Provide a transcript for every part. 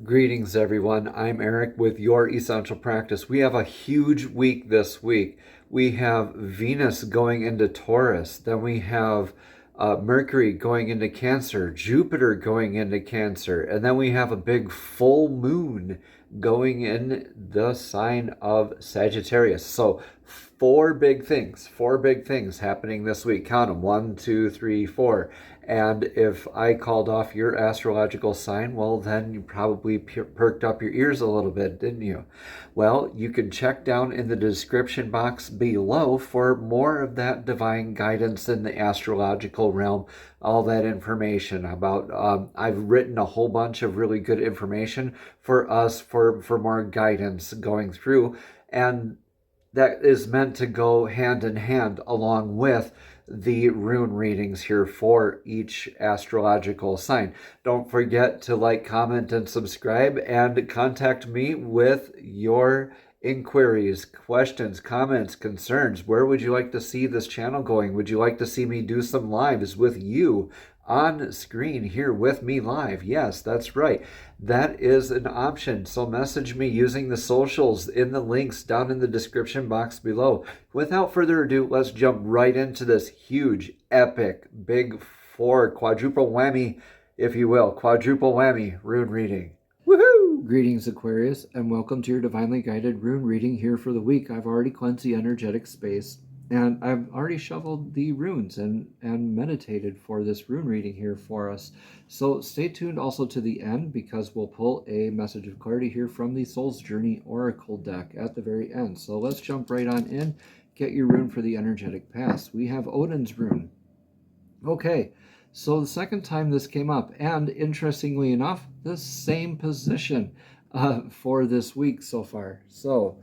Greetings, everyone. I'm Eric with Your Essential Practice. We have a huge week this week. We have Venus going into Taurus. Then we have Mercury going into Cancer, Jupiter going into Cancer, and then we have a big full moon going in the sign of Sagittarius. So four big things happening this week. Count them: 1, 2, 3, 4. And if I called off your astrological sign, well, then you probably perked up your ears a little bit, didn't you? Well, you can check down in the description box below for more of that divine guidance in the astrological realm, all that information about, I've written a whole bunch of really good information for us for more guidance going through. And that is meant to go hand in hand along with the rune readings here for each astrological sign. Don't forget to like, comment, and subscribe, and contact me with your inquiries, questions, comments, concerns. Where would you like to see this channel going? Would you like to see me do some lives with you on screen here with me live? Yes, that's right. That is an option. So message me using the socials in the links down in the description box below. Without further ado, let's jump right into this huge, epic, big four, quadruple whammy, if you will, quadruple whammy rune reading. Woohoo! Greetings, Aquarius, and welcome to your divinely guided rune reading here for the week. I've already cleansed the energetic space, and I've already shuffled the runes and meditated for this rune reading here for us. So stay tuned also to the end, because we'll pull a message of clarity here from the Soul's Journey Oracle deck at the very end. So let's jump right on in. Get your rune for the energetic pass. We have Odin's rune. Okay, so the second time this came up, and interestingly enough, the same position for this week so far. So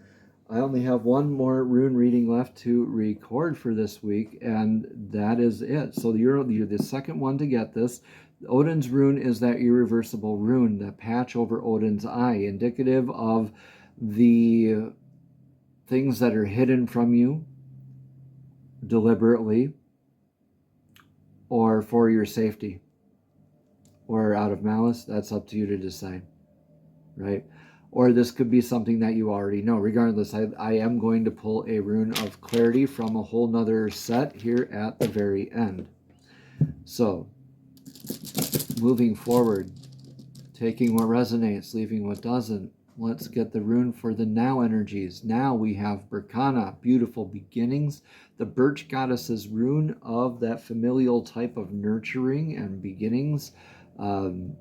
I only have one more rune reading left to record for this week, and that is it. So you're the second one to get this. Odin's rune is that irreversible rune, that patch over Odin's eye, indicative of the things that are hidden from you deliberately, or for your safety, or out of malice. That's up to you to decide, right? Or this could be something that you already know. Regardless, I am going to pull a rune of clarity from a whole nother set here at the very end. So, moving forward, taking what resonates, leaving what doesn't. Let's get the rune for the now energies. Now we have Berkana, beautiful beginnings. The Birch Goddess's rune of that familial type of nurturing and beginnings, birthing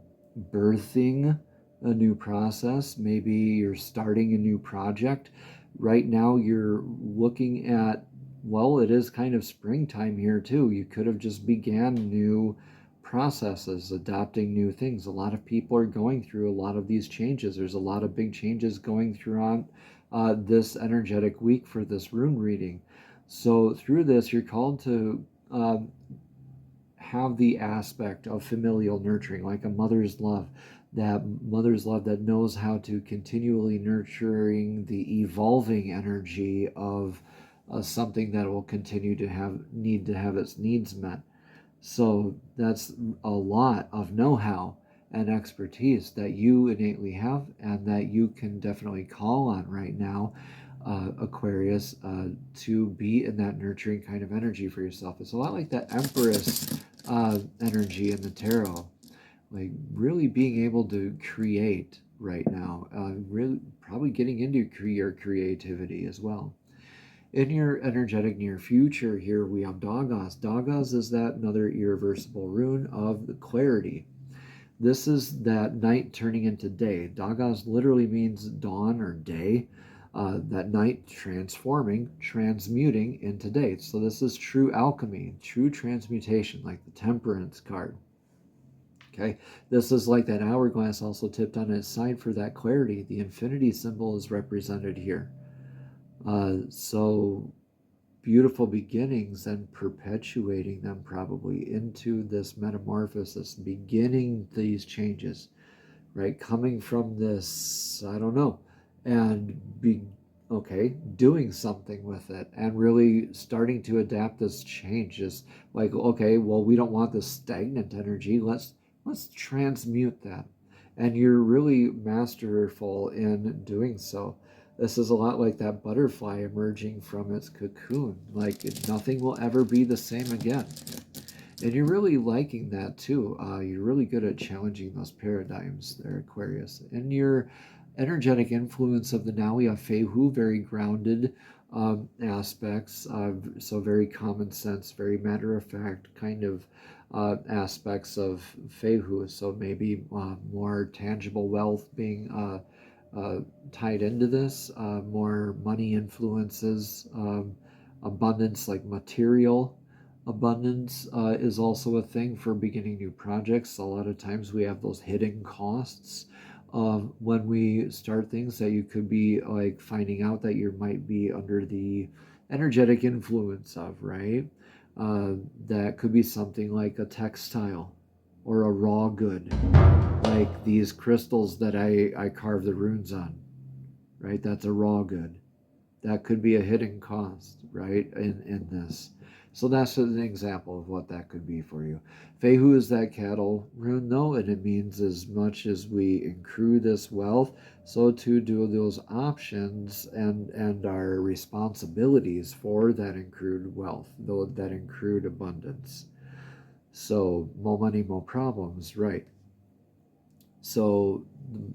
a new process. Maybe you're starting a new project. Right now you're looking at, well, it is kind of springtime here too. You could have just began new processes, adopting new things. A lot of people are going through a lot of these changes. There's a lot of big changes going through on this energetic week for this rune reading. So through this, you're called to have the aspect of familial nurturing, like a mother's love, that mother's love that knows how to continually nurturing the evolving energy of something that will continue to need to have its needs met. So that's a lot of know-how and expertise that you innately have, and that you can definitely call on right now, Aquarius, to be in that nurturing kind of energy for yourself. It's a lot like that Empress energy in the tarot, like really being able to create right now, really probably getting into your creativity as well. In your energetic near future here, we have Dagaz. Dagaz is that another irreversible rune of the clarity. This is that night turning into day. Dagaz literally means dawn or day. That night transforming, transmuting into day. So this is true alchemy, true transmutation, like the Temperance card. Okay, this is like that hourglass also tipped on its side for that clarity. The infinity symbol is represented here. So beautiful beginnings and perpetuating them probably into this metamorphosis, beginning these changes, right? Coming from this, I don't know, and doing something with it and really starting to adapt this change. Just like, okay, well, we don't want this stagnant energy. Let's transmute that. And you're really masterful in doing so. This is a lot like that butterfly emerging from its cocoon. Like nothing will ever be the same again. And you're really liking that too. You're really good at challenging those paradigms there, Aquarius. And your energetic influence of the now, we have Fehu, very grounded aspects, so very common sense, very matter of fact kind of aspects of Fehu. So maybe more tangible wealth being tied into this, more money influences, abundance like material abundance is also a thing for beginning new projects. A lot of times we have those hidden costs when we start things that you could be like finding out that you might be under the energetic influence of, right? That could be something like a textile or a raw good, like these crystals that I carve the runes on, right? That's a raw good. That could be a hidden cost, right, in this. So that's an example of what that could be for you. Fehu is that cattle rune, though, and it means as much as we accrue this wealth, so too do those options and our responsibilities for that accrued wealth, though that accrued abundance. So more money, more problems, right? So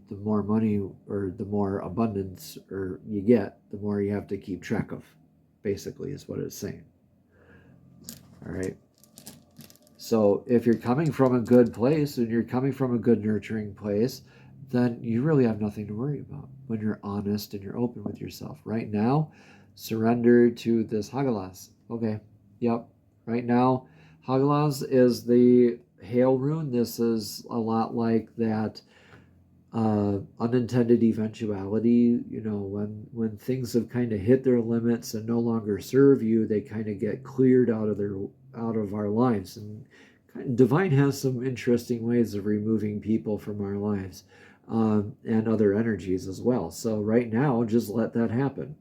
the more money or the more abundance or you get, the more you have to keep track of, basically, is what it's saying. All right. So if you're coming from a good place and you're coming from a good nurturing place, then you really have nothing to worry about when you're honest and you're open with yourself. Right now, surrender to this Hagalas. Okay. Yep. Right now, Hagalas is the hail rune. This is a lot like that unintended eventuality. You know, when things have kind of hit their limits and no longer serve you, they kind of get cleared out of our lives. And divine has some interesting ways of removing people from our lives, and other energies as well. So right now, just let that happen.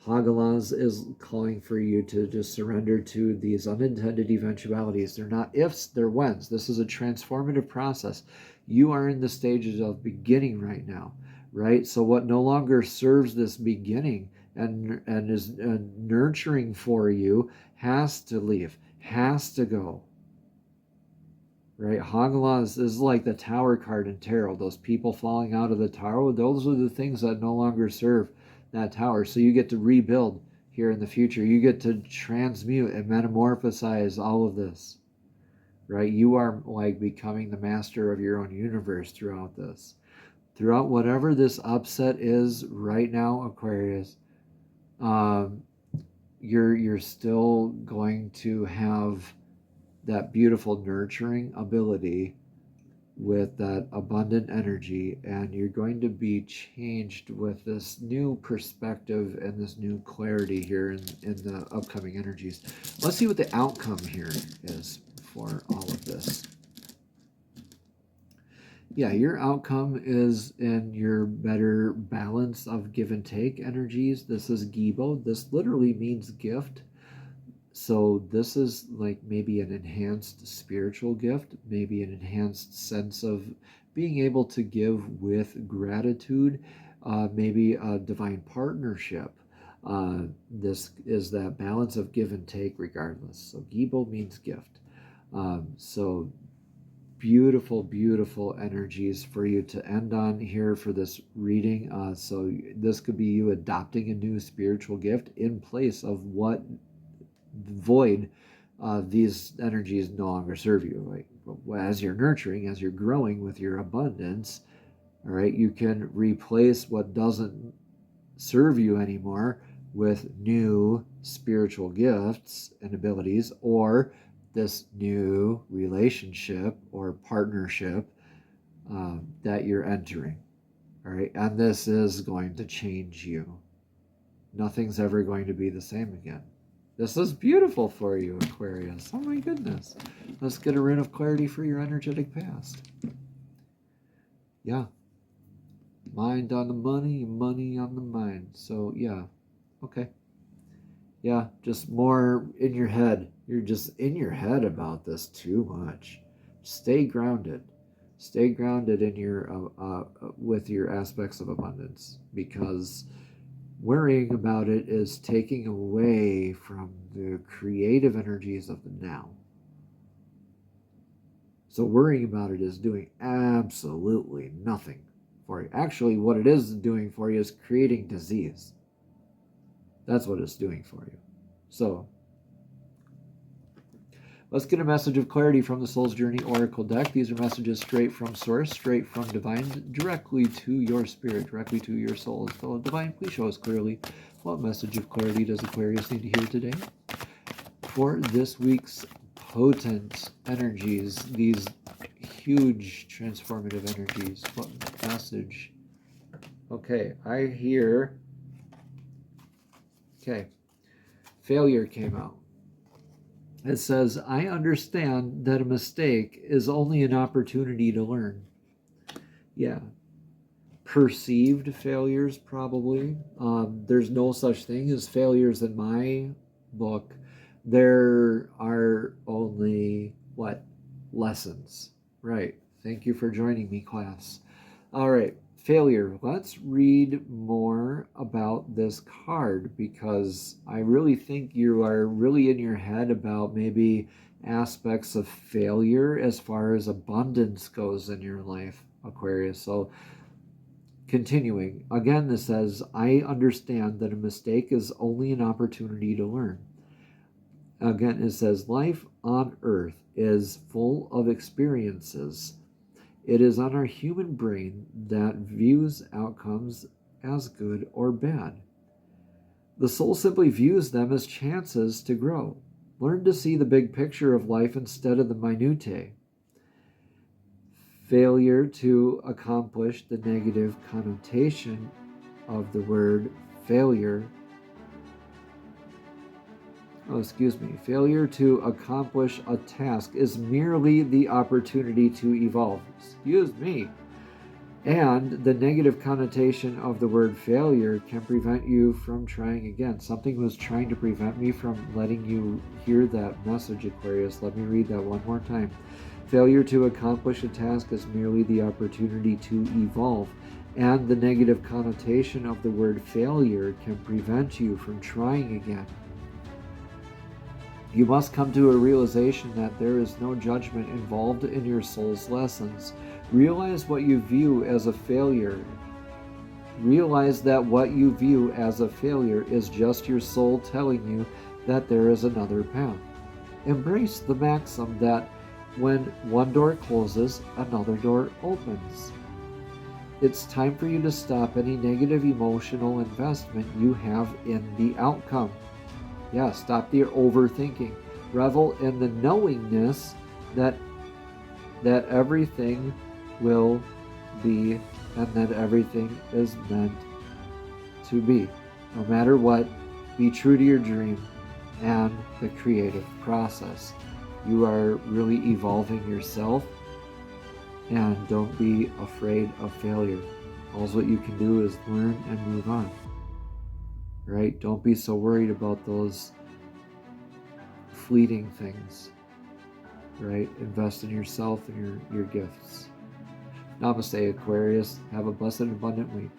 Hagalaz is calling for you to just surrender to these unintended eventualities. They're not ifs, they're whens. This is a transformative process. You are in the stages of beginning right now, right? So what no longer serves this beginning and is nurturing for you has to leave, has to go, right? Hagalaz is like the tower card in tarot. Those people falling out of the tower, those are the things that no longer serve that tower. So you get to rebuild here in the future. You get to transmute and metamorphosize all of this, right? You are like becoming the master of your own universe throughout this. Throughout whatever this upset is right now, Aquarius, you're still going to have that beautiful nurturing ability with that abundant energy, and you're going to be changed with this new perspective and this new clarity here in the upcoming energies. Let's see what the outcome here is for all of this. Yeah, your outcome is in your better balance of give and take energies. This is Gibo. This literally means gift. So this is like maybe an enhanced spiritual gift, maybe an enhanced sense of being able to give with gratitude, maybe a divine partnership. This is that balance of give and take regardless. So Gibo means gift. So beautiful, beautiful energies for you to end on here for this reading. So this could be you adopting a new spiritual gift in place of what void these energies no longer serve you. Like, as you're nurturing, as you're growing with your abundance, all right, you can replace what doesn't serve you anymore with new spiritual gifts and abilities, or this new relationship or partnership that you're entering. All right, and this is going to change you. Nothing's ever going to be the same again. This is beautiful for you, Aquarius. Oh my goodness. Let's get a rune of clarity for your energetic past. Yeah. Mind on the money, money on the mind. So, yeah. Okay. Yeah, just more in your head. You're just in your head about this too much. Stay grounded. Stay grounded in your with your aspects of abundance, because worrying about it is taking away from the creative energies of the now. So worrying about it is doing absolutely nothing for you. Actually, what it is doing for you is creating disease. That's what it's doing for you. So let's get a message of clarity from the Soul's Journey Oracle deck. These are messages straight from Source, straight from Divine, directly to your spirit, directly to your soul. So Divine, please show us clearly, what message of clarity does Aquarius need to hear today for this week's potent energies, these huge transformative energies? What message? Okay, I hear, okay, failure came out. It says, I understand that a mistake is only an opportunity to learn. Yeah. Perceived failures, probably. There's no such thing as failures in my book. There are only, what? Lessons. Right. Thank you for joining me, class. All right. Failure. Let's read more about this card, because I really think you are really in your head about maybe aspects of failure as far as abundance goes in your life, Aquarius. So continuing, again, this says, I understand that a mistake is only an opportunity to learn. Again, it says, life on earth is full of experiences. It is on our human brain that views outcomes as good or bad. The soul simply views them as chances to grow. Learn to see the big picture of life instead of the minutiae. Failure to accomplish the negative connotation of the word failure. Failure to accomplish a task is merely the opportunity to evolve. And the negative connotation of the word failure can prevent you from trying again. Something was trying to prevent me from letting you hear that message, Aquarius. Let me read that one more time. Failure to accomplish a task is merely the opportunity to evolve. And the negative connotation of the word failure can prevent you from trying again. You must come to a realization that there is no judgment involved in your soul's lessons. Realize what you view as a failure. Realize that what you view as a failure is just your soul telling you that there is another path. Embrace the maxim that when one door closes, another door opens. It's time for you to stop any negative emotional investment you have in the outcome. Yeah, stop the overthinking. Revel in the knowingness that everything will be and that everything is meant to be. No matter what, be true to your dream and the creative process. You are really evolving yourself, and don't be afraid of failure. All what you can do is learn and move on. Right? Don't be so worried about those fleeting things. Right? Invest in yourself and your gifts. Namaste, Aquarius. Have a blessed and abundant week.